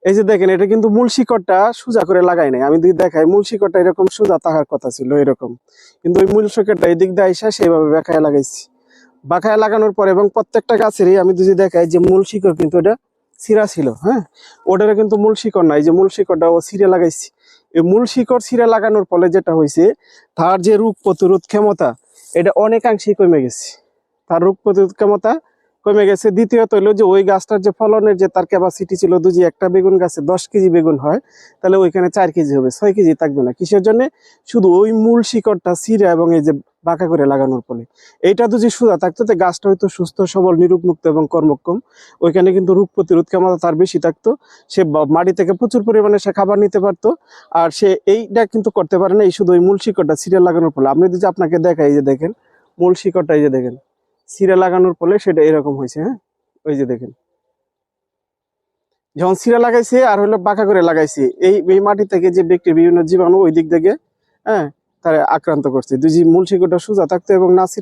এই যে দেখেন, এটা কিন্তু মূল শিকড়টা সোজা করে লাগাই নাই। আমি যদি দেখাই, মূল শিকড়টা এরকম সোজা থাকার কথা ছিল এরকম, কিন্তু ওই মূল শিকড়টা এই দিক দিয়ে আইসা সেইভাবে বেঁকায় লাগাইছি। বাঁকায় লাগানোর পর এবং প্রত্যেকটা গাছেরই আমি যদি দেখাই যে মূল শিকড় কিন্তু এটা ছিঁড়া ছিল। হ্যাঁ, ওটারে কিন্তু মূল শিকড় নাই, যে মূল শিকড়টা ও ছিঁড়ে লাগাইছি। এই মূল শিকড় ছিঁড়ে লাগানোর ফলে যেটা হয়েছে, তার যে রোগ প্রতিরোধ ক্ষমতা এটা অনেকাংশেই কমে গেছে। তার রোগ প্রতিরোধ ক্ষমতা কমে গেছে। দ্বিতীয়ত হলো যে ওই গাছটার যে ফলনের যে তার ক্যাপাসিটি ছিল, যদি একটা বেগুন গাছে 10 কেজি বেগুন হয়, তাহলে ওইখানে 4 কেজি হবে, 6 কেজি থাকবে না। কিসের জন্য? শুধু ওই মূল শিকড়টা ছিঁড়ে এবং এই যে বাঁকা করে লাগানোর ফলে। এইটা যদি সোজা থাকতো তো গাছটা হয়তো সুস্থ সবল, নিরোগমুক্ত এবং কর্মক্ষম। ওইখানে কিন্তু রোগ প্রতিরোধ ক্ষমতা তার বেশি থাকতো। সে মাটি থেকে প্রচুর পরিমাণে সে খাবার নিতে পারতো। আর সে এইটা কিন্তু করতে পারে না, এই শুধু ওই মূল শিকড়টা ছিঁড়ে লাগানোর ফলে। আপনি যদি আপনাকে দেখাই, এই যে দেখেন মূল শিকড়টা, এই যে দেখেন ছিঁড়ে লাগানোর ফলে সেটা এরকম হয়েছে। হ্যাঁ, ওই যে দেখেন, যখন ছিঁড়ে লাগাইছে আর হলো বাঁকা করে লাগাইছে, এই মাটি থেকে যে ব্যক্তির বিভিন্ন জীবাণু ওই দিক থেকে, হ্যাঁ, তারা আক্রান্ত করছে। যদি মূল শিকড়টা সোজা থাকতো এবং না ছিঁড়া